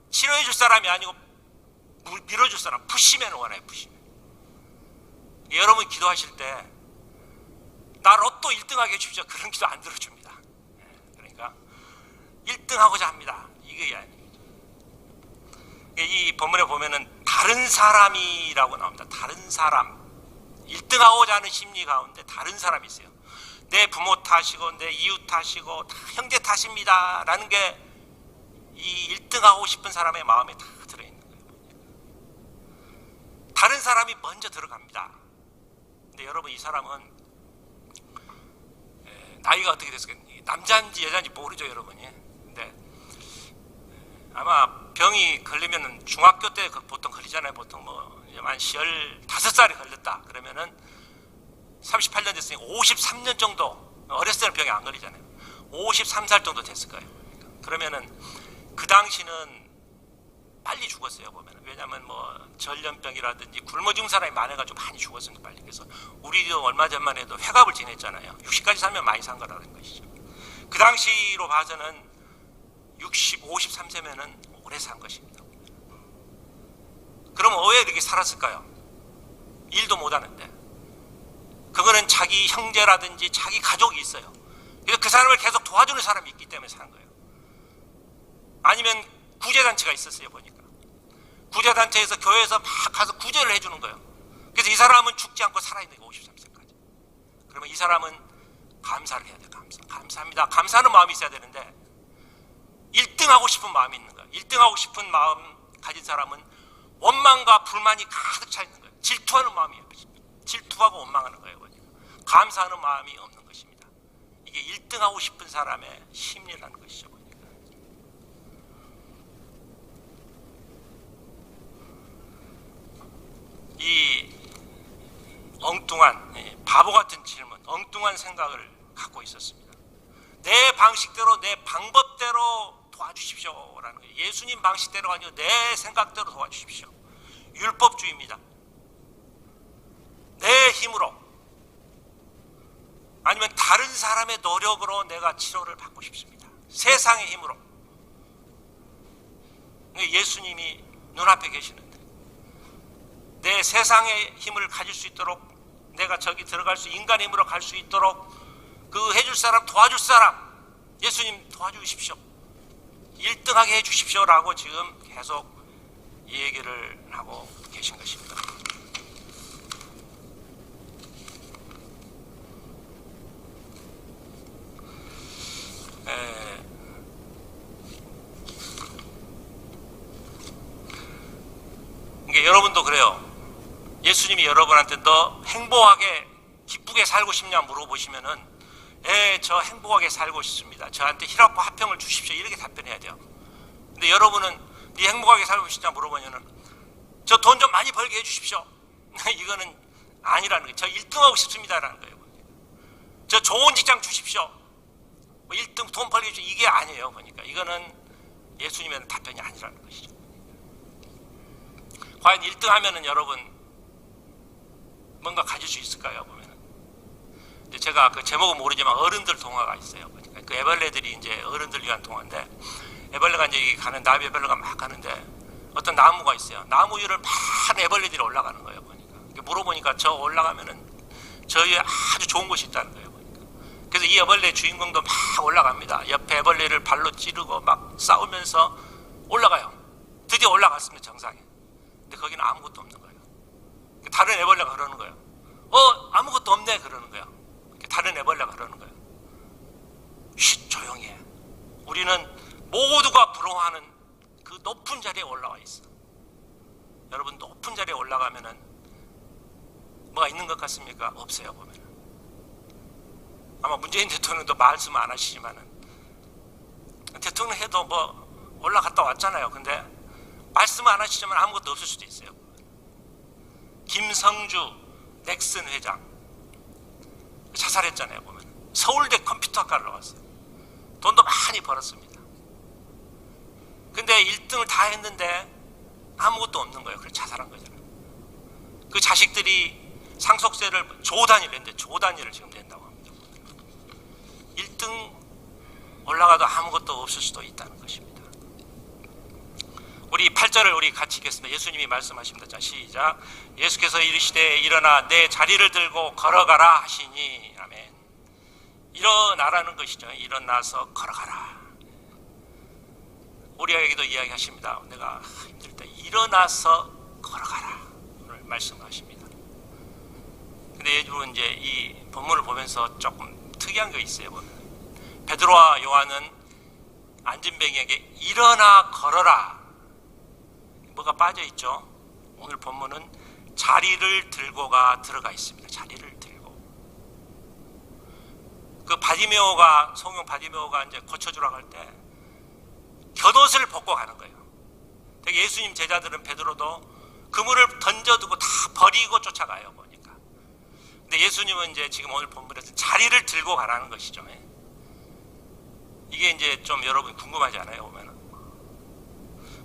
A: 치료해 줄 사람이 아니고 밀어줄 사람, 푸시맨을 원해요. 푸시맨. 여러분 기도하실 때 나 로또 1등하게 해주십시오. 그런 기도 안 들어줍니다. 그러니까 1등하고자 합니다. 이게 아니에요. 이 본문에 보면은 다른 사람이라고 나옵니다. 다른 사람. 1등하고자 하는 심리 가운데 다른 사람이 있어요. 내 부모 탓이고 내 이웃 탓이고 다 형제 탓입니다 라는 게 이 1등하고 싶은 사람의 마음에 다 들어있는 거예요. 다른 사람이 먼저 들어갑니다. 근데 여러분 이 사람은 나이가 어떻게 됐을까요? 남자인지 여자인지 모르죠, 여러분이. 근데 아마 병이 걸리면은 중학교 때 보통 걸리잖아요. 보통 뭐 한 15살이 걸렸다 그러면은 38년 됐으니까 53년 정도, 어렸을 때는 병이 안 걸리잖아요. 53살 정도 됐을 거예요. 그러면은 그 당시는 빨리 죽었어요, 보면은. 왜냐면 뭐 전염병이라든지 굶어 죽은 사람이 많아가지고 많이 죽었습니다, 빨리. 그래서 우리도 얼마 전만 해도 회갑을 지냈잖아요. 60까지 살면 많이 산 거라는 것이죠. 그 당시로 봐서는 53세면은 오래 산 것입니다. 그럼 왜 이렇게 살았을까요? 일도 못 하는데. 그거는 자기 형제라든지 자기 가족이 있어요. 그래서 그 사람을 계속 도와주는 사람이 있기 때문에 사는 거예요. 아니면 구제단체가 있었어요, 보니까. 구제단체에서 교회에서 막 가서 구제를 해주는 거예요. 그래서 이 사람은 죽지 않고 살아있는 거예요, 53세까지. 그러면 이 사람은 감사를 해야 돼요, 감사합니다. 감사하는 마음이 있어야 되는데 1등하고 싶은 마음이 있는 거예요. 1등하고 싶은 마음 가진 사람은 원망과 불만이 가득 차 있는 거예요. 질투하는 마음이에요. 질투하고 원망하는 거예요. 감사하는 마음이 없는 것입니다. 이게 1등하고 싶은 사람의 심리라는 것이죠. 이 엉뚱한 바보 같은 질문, 엉뚱한 생각을 갖고 있었습니다. 내 방식대로, 내 방법대로 도와주십시오라는 거예요. 예수님 방식대로가 아니고 내 생각대로 도와주십시오. 율법주의입니다. 내 힘으로 아니면 다른 사람의 노력으로 내가 치료를 받고 싶습니다. 세상의 힘으로. 예수님이 눈앞에 계시는데 내 세상의 힘을 가질 수 있도록, 내가 저기 들어갈 수, 인간의 힘으로 갈 수 있도록 그 해줄 사람, 도와줄 사람, 예수님 도와주십시오. 1등하게 해주십시오라고 지금 계속 이 얘기를 하고 계신 것입니다. 여러분도 그래요. 예수님이 여러분한테 너 행복하게 기쁘게 살고 싶냐 물어보시면은 저 행복하게 살고 싶습니다. 저한테 희락과 화평을 주십시오. 이렇게 답변해야 돼요. 근데 여러분은 네 행복하게 살고 싶냐 물어보면은 저 돈 좀 많이 벌게 해주십시오. 이거는 아니라는 거예요. 저 1등하고 싶습니다라는 거예요. 저 좋은 직장 주십시오. 1등 돈 벌게 해주십시오. 이게 아니에요. 보니까 이거는 예수님의 답변이 아니라는 것이죠. 과연 1등 하면은 여러분 뭔가 가질 수 있을까요? 보면은 제가 그 제목은 모르지만 어른들 동화가 있어요. 그러니까 그 애벌레들이 이제 어른들 위한 동화인데, 애벌레가 이제 가는, 나비 애벌레가 막 가는데 어떤 나무가 있어요. 나무 위를 많은 애벌레들이 올라가는 거예요. 보니까 물어보니까 저 올라가면은 저 위에 아주 좋은 곳이 있다는 거예요. 보니까 그래서 이 애벌레 주인공도 막 올라갑니다. 옆에 애벌레를 발로 찌르고 막 싸우면서 올라가요. 드디어 올라갔습니다. 정상에. 근데 거기는 아무것도 없는 거예요. 다른 애벌레가 그러는 거예요. 아무것도 없네 그러는 거예요. 다른 애벌레가 그러는 거예요. 쉿, 조용히 해. 우리는 모두가 부러워하는 그 높은 자리에 올라와 있어. 여러분, 높은 자리에 올라가면은 뭐가 있는 것 같습니까? 없어요. 보면은 아마 문재인 대통령도 말씀 안 하시지만은 대통령 해도 뭐 올라갔다 왔잖아요. 근데 말씀 안 하시지만 아무것도 없을 수도 있어요. 김성주 넥슨 회장 자살했잖아요. 보면 서울대 컴퓨터학과를 나왔어요. 돈도 많이 벌었습니다. 근데 1등을 다 했는데 아무것도 없는 거예요. 그래서 자살한 거잖아요. 그 자식들이 상속세를 조 단위로 했는데 조 단위를 지금 낸다고 합니다. 1등 올라가도 아무것도 없을 수도 있다는 것입니다. 우리 8절을 우리 같이 읽겠습니다. 예수님이 말씀하십니다. 자, 시작. 예수께서 이르시되 일어나 내 자리를 들고 걸어가라 하시니. 아멘. 일어나라는 것이죠. 일어나서 걸어가라. 우리에게도 이야기하십니다. 내가 힘들 때 일어나서 걸어가라 오늘 말씀하십니다. 근데 여러분, 이제 이 본문을 보면서 조금 특이한 게 있어요. 보면 베드로와 요한은 안진뱅이에게 일어나 걸어라, 뭐가 빠져 있죠? 오늘 본문은 자리를 들고가 들어가 있습니다. 자리를 들고. 그 바디메오가, 성령 바디메오가 이제 고쳐주라고 할 때 겉옷을 벗고 가는 거예요. 되게 예수님 제자들은 베드로도 그물을 던져두고 다 버리고 쫓아가요. 보니까. 근데 예수님은 이제 지금 오늘 본문에서 자리를 들고 가라는 것이죠. 이게 이제 좀 여러분 궁금하지 않아요? 보면은.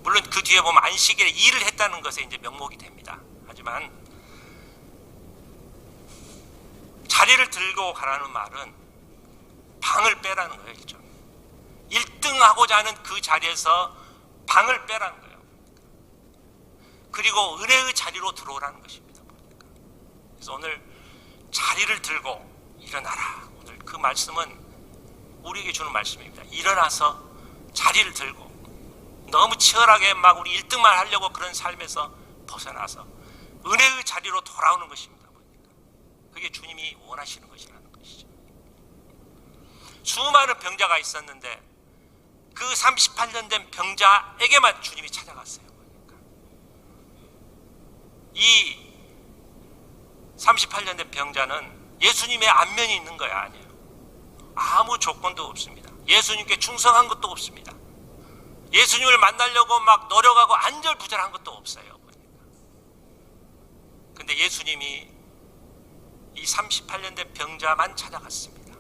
A: 물론 그 뒤에 보면 안식일에 일을 했다는 것에 이제 명목이 됩니다. 하지만 자리를 들고 가라는 말은 방을 빼라는 거예요. 일종 1등 하고자 하는 그 자리에서 방을 빼라는 거예요. 그리고 은혜의 자리로 들어오라는 것입니다. 그래서 오늘 자리를 들고 일어나라. 오늘 그 말씀은 우리에게 주는 말씀입니다. 일어나서 자리를 들고 너무 치열하게 막 우리 1등만 하려고 그런 삶에서 벗어나서 은혜의 자리로 돌아오는 것입니다. 그게 주님이 원하시는 것이라는 것이죠. 수많은 병자가 있었는데 그 38년 된 병자에게만 주님이 찾아갔어요. 이 38년 된 병자는 예수님의 안면이 있는 거야, 아니에요. 아무 조건도 없습니다. 예수님께 충성한 것도 없습니다. 예수님을 만나려고 막 노력하고 안절부절한 것도 없어요. 근데 예수님이 이 38년 된 병자만 찾아갔습니다.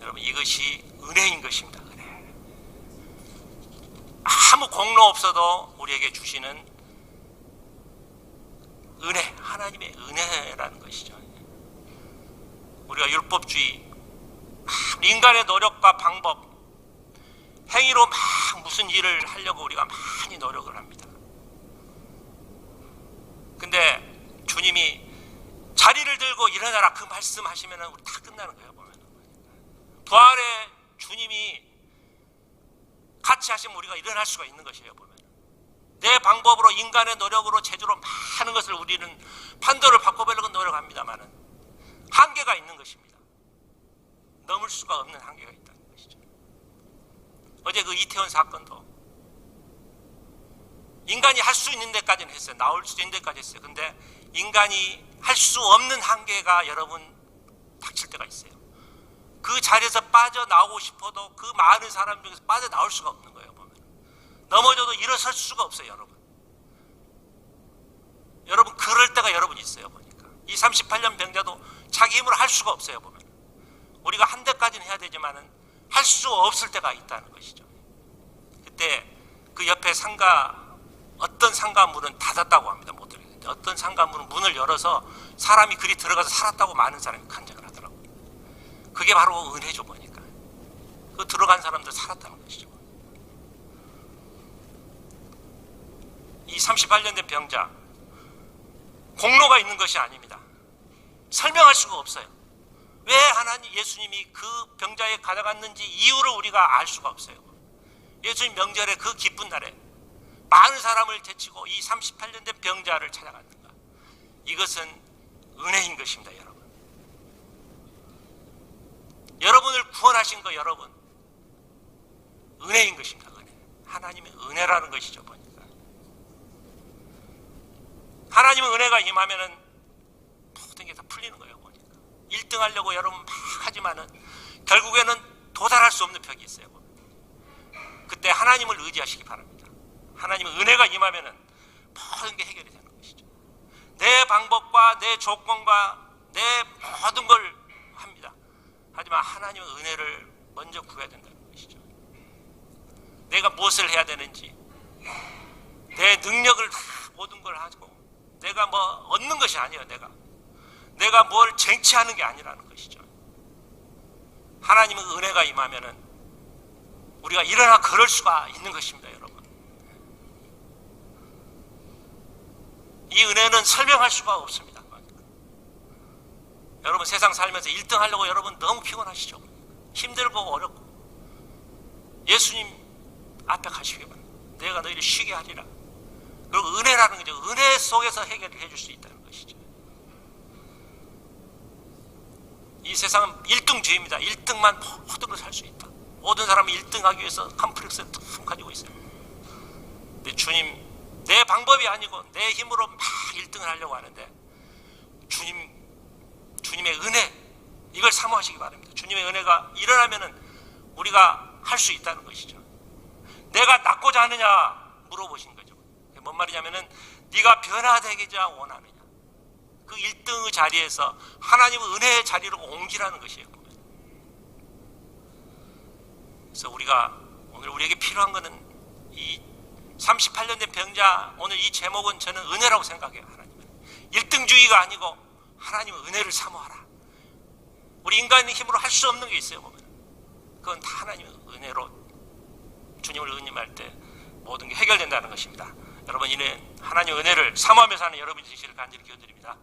A: 여러분, 이것이 은혜인 것입니다. 은혜. 아무 공로 없어도 우리에게 주시는 은혜, 하나님의 은혜라는 것이죠. 우리가 율법주의, 인간의 노력과 방법, 행위로 막 무슨 일을 하려고 우리가 많이 노력을 합니다. 근데 주님이 자리를 들고 일어나라 그 말씀하시면 우리 다 끝나는 거예요. 보면 부활의 주님이 같이 하시면 우리가 일어날 수가 있는 것이에요. 보면 내 방법으로, 인간의 노력으로, 제주로 많은 것을 우리는 판도를 바꿔보려고 노력합니다만은 한계가 있는 것입니다. 넘을 수가 없는 한계가 있다는 것이죠. 어제 그 이태원 사건도 인간이 할 수 있는 데까지는 했어요. 나올 수 있는 데까지 했어요. 근데 인간이 할 수 없는 한계가 여러분 닥칠 때가 있어요. 그 자리에서 빠져나오고 싶어도 그 많은 사람 중에서 빠져나올 수가 없는 거예요. 보면 넘어져도 일어설 수가 없어요. 여러분 그럴 때가 여러분 있어요. 보니까 이 38년 병자도 자기 힘으로 할 수가 없어요. 보면 우리가 한 대까지는 해야 되지만은 할 수 없을 때가 있다는 것이죠. 그때 그 옆에 어떤 상가문은 닫았다고 합니다. 못 들어갔는데 어떤 상가문은 문을 열어서 사람이 그리 들어가서 살았다고 많은 사람이 간증을 하더라고요. 그게 바로 은혜죠. 보니까 그 들어간 사람들 살았다는 것이죠. 이 38년 된 병자, 공로가 있는 것이 아닙니다. 설명할 수가 없어요. 왜 하나님 예수님이 그 병자에 가져갔는지 이유를 우리가 알 수가 없어요. 예수님 명절에 그 기쁜 날에 많은 사람을 제치고 이 38년 된 병자를 찾아갔는가? 이것은 은혜인 것입니다, 여러분. 여러분을 구원하신 거 여러분 은혜인 것입니다. 은혜. 하나님의 은혜라는 것이죠. 보니까 하나님의 은혜가 임하면은 모든 게 다 풀리는 거예요. 보니까 1등 하려고 여러분 막 하지만은 결국에는 도달할 수 없는 벽이 있어요. 그때 하나님을 의지하시기 바랍니다. 하나님의 은혜가 임하면은 모든 게 해결이 되는 것이죠. 내 방법과 내 조건과 내 모든 걸 합니다. 하지만 하나님의 은혜를 먼저 구해야 된다는 것이죠. 내가 무엇을 해야 되는지, 내 능력을 모든 걸 하고, 내가 뭐 얻는 것이 아니에요. 내가 뭘 쟁취하는 게 아니라는 것이죠. 하나님의 은혜가 임하면은 우리가 일어나 걸을 수가 있는 것입니다, 여러분. 이 은혜는 설명할 수가 없습니다. 여러분 세상 살면서 1등 하려고 여러분 너무 피곤하시죠? 힘들고 어렵고 예수님 앞에 가시기 바랍니다. 내가 너희를 쉬게 하리라. 그리고 은혜라는 거죠. 은혜 속에서 해결을 해줄 수 있다는 것이죠. 이 세상은 1등주의입니다. 1등만 모든 걸 살 수 있다. 모든 사람이 1등하기 위해서 컴플렉스를 툭 가지고 있어요. 근데 주님, 내 방법이 아니고 내 힘으로 막 1등을 하려고 하는데 주님의 은혜, 이걸 사모하시기 바랍니다. 주님의 은혜가 일어나면은 우리가 할 수 있다는 것이죠. 내가 낫고자 하느냐 물어보신 거죠. 뭔 말이냐면은 네가 변화되기자 원하느냐. 그 1등의 자리에서 하나님의 은혜의 자리로 옮기라는 것이에요. 그래서 우리가 오늘 우리에게 필요한 것은 이 38년 된 병자, 오늘 이 제목은 저는 은혜라고 생각해요. 하나님은 1등주의가 아니고 하나님의 은혜를 사모하라. 우리 인간의 힘으로 할 수 없는 게 있어요. 보면 그건 다 하나님의 은혜로 주님을 의심할 때 모든 게 해결된다는 것입니다. 여러분, 이는 하나님의 은혜를 사모하며 사는 여러분이 되시기를 간절히 기원드립니다.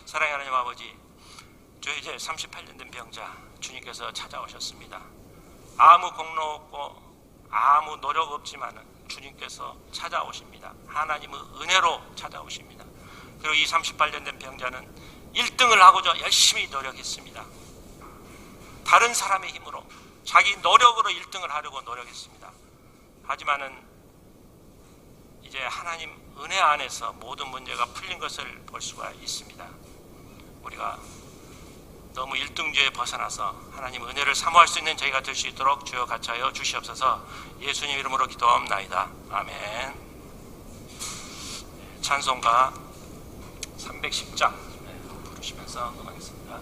A: 사랑의 하나님 아버지, 저 이제 38년 된 병자 주님께서 찾아오셨습니다. 아무 공로 없고 아무 노력 없지만은 주님께서 찾아오십니다. 하나님의 은혜로 찾아오십니다. 그리고 이 38년 된 병자는 1등을 하고자 열심히 노력했습니다. 다른 사람의 힘으로 자기 노력으로 1등을 하려고 노력했습니다. 하지만은 이제 하나님 은혜 안에서 모든 문제가 풀린 것을 볼 수가 있습니다. 우리가 너무 1등주의에 벗어나서 하나님 은혜를 사모할 수 있는 저희가 될 수 있도록 주여 같이 하여 주시옵소서. 예수님 이름으로 기도합나이다. 아멘. 찬송가 310장 부르시면서 응원하겠습니다.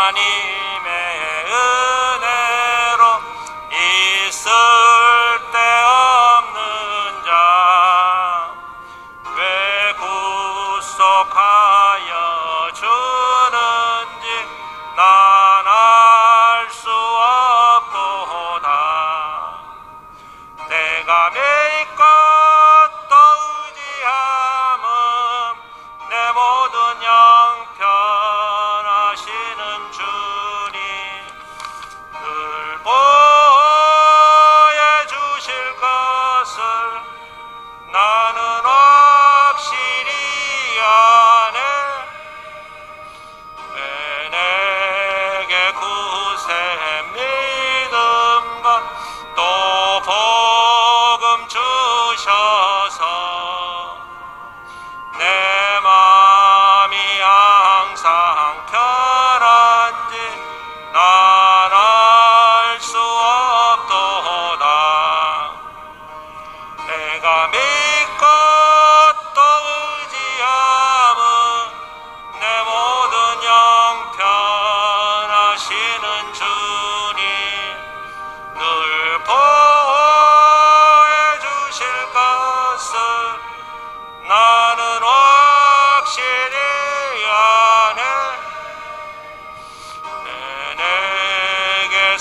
A: 하나님의 은혜로 있을 데 없는 자 왜 구속하여 주는지 난 알 수 없도다.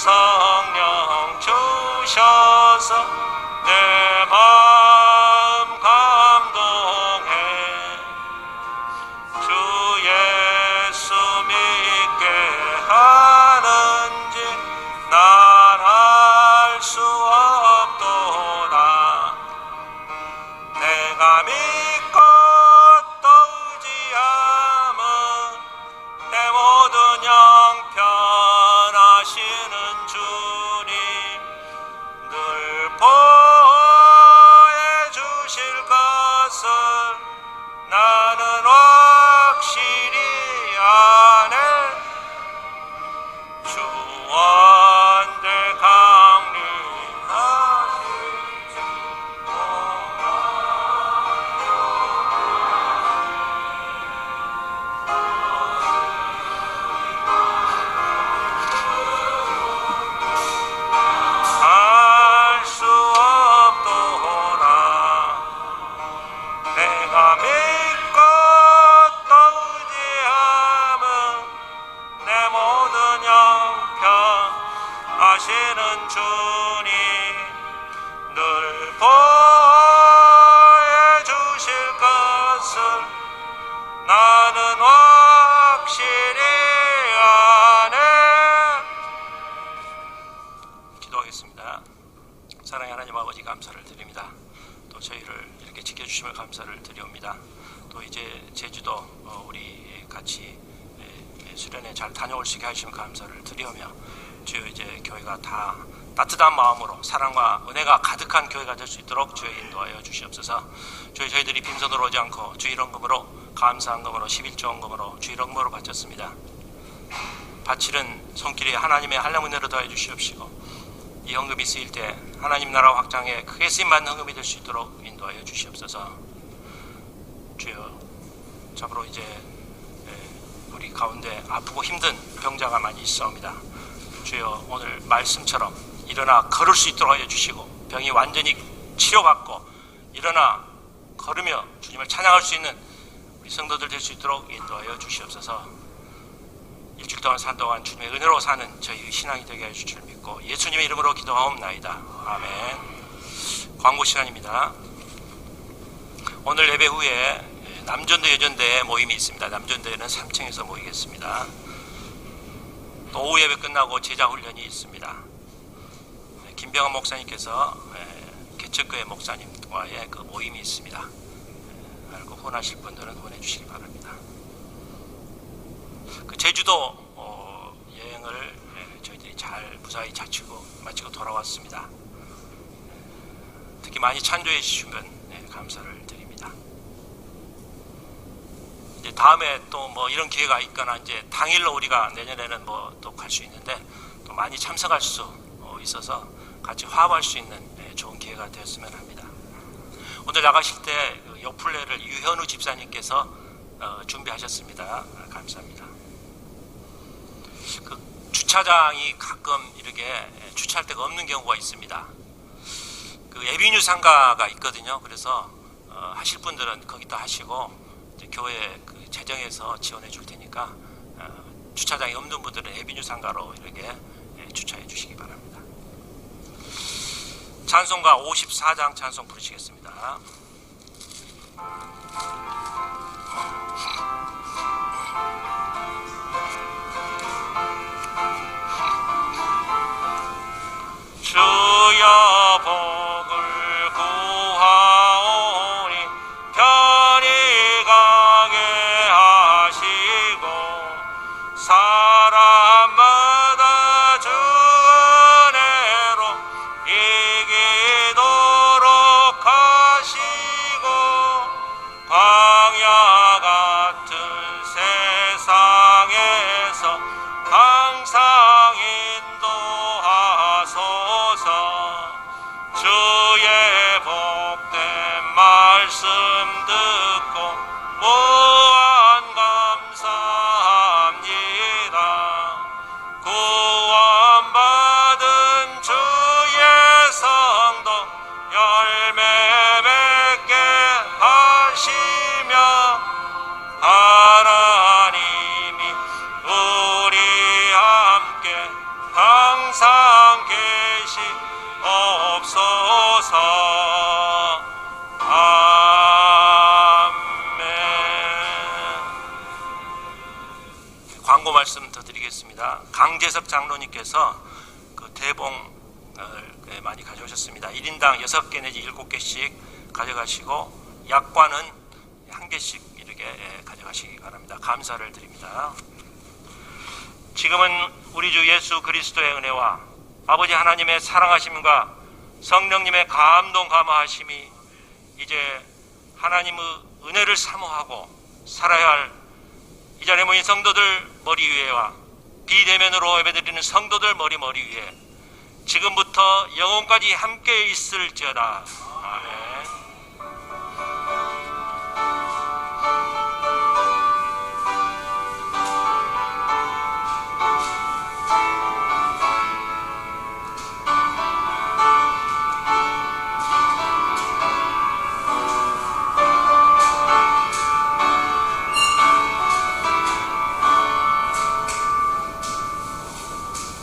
A: 성령 주셔서 내 마음 감동해 주 예수 믿게 하는지 난 알 수 없도다. 내가 믿고 또 의지함은 내 모든 형편하시는 주님 늘 보호해 주실 것을 나는 확실히 아네. 주 언제 강림하실지 알 수 없도다. 내가 믿고 또 의지함은 내 모든 형편 아시는 주님 늘 보호해 주실 것을 나는 확실히 아네. 기도하겠습니다. 사랑의 하나님 아버지 감사를 드립니다. 또 저희를 이렇게 지켜주심을 감사를 드리옵니다. 또 이제 제주도 우리 같이 수련회 잘 다녀올 수 있게 하시면 감사를 드리오며 주여 이제 교회가 다 따뜻한 마음으로 사랑과 은혜가 가득한 교회가 될 수 있도록 주여 인도하여 주시옵소서. 주여 저희들이 빈손으로 오지 않고 주일헌금으로 감사헌금으로 11조헌금으로 주일헌금으로 바쳤습니다. 바치는 손길이 하나님의 한량 은혜로 더해 주시옵시고 이 헌금이 쓰일 때 하나님 나라 확장에 크게 쓰임받는 헌금이 될 수 있도록 인도하여 주시옵소서. 주여 참으로 이제 우리 가운데 아프고 힘든 병자가 많이 있사옵니다. 주여 오늘 말씀처럼 일어나 걸을 수 있도록 하여 주시고 병이 완전히 치료받고 일어나 걸으며 주님을 찬양할 수 있는 우리 성도들 될 수 있도록 인도하여 주시옵소서. 일주일 동안 산 동안 주님의 은혜로 사는 저희 신앙이 되게 해줄 줄 믿고 예수님의 이름으로 기도하옵나이다. 아멘. 광고 시간입니다. 오늘 예배 후에 남전도 여전대 모임이 있습니다. 남전대는 3층에서 모이겠습니다. 또 오후 예배 끝나고 제자훈련이 있습니다. 김병헌 목사님께서 개척교회 목사님과의 그 모임이 있습니다. 알고 후원하실 분들은 후원해 주시기 바랍니다. 그 제주도 여행을 저희들이 잘 무사히 마치고 돌아왔습니다. 특히 많이 찬조해 주시면 감사를 드립니다. 이제 다음에 또 뭐 이런 기회가 있거나 이제 당일로 우리가 내년에는 뭐 또 갈 수 있는데 또 많이 참석할 수 있어서 같이 화합할 수 있는 좋은 기회가 되었으면 합니다. 오늘 나가실 때 요플레를 유현우 집사님께서 준비하셨습니다. 감사합니다. 그 주차장이 가끔 이렇게 주차할 데가 없는 경우가 있습니다. 그 에비뉴 상가가 있거든요. 그래서 하실 분들은 거기다 하시고 이제 교회 그 재정에서 지원해 줄 테니까 주차장이 없는 분들은 에비뉴 상가로 이렇게 주차해 주시기 바랍니다. 찬송가 54장 찬송 부르시겠습니다. 주여 복을 구하오니 편히 가게 하시고 사람마다 주 은혜로 이기도록 하시고 광야 같은 세상에서 항상 인도하소서. 주의 복된 말씀 듣고 무한 감사합니다. 구원받은 주의 성도 열매 맺게 하시며 하나님이 우리 함께 항상 광고 말씀 더 드리겠습니다. 강재석 장로님께서 그 대봉을 많이 가져오셨습니다. 1인당 6개 내지 7개씩 가져가시고 약관은 1개씩 이렇게 가져가시기 바랍니다. 감사를 드립니다. 지금은 우리 주 예수 그리스도의 은혜와 아버지 하나님의 사랑하심과 성령님의 감동 감화하심이 이제 하나님의 은혜를 사모하고 살아야 할 이 자리에 모인 성도들 머리 위에와 비대면으로 예배드리는 성도들 머리 위에 지금부터 영원까지 함께 있을지어다. 아멘.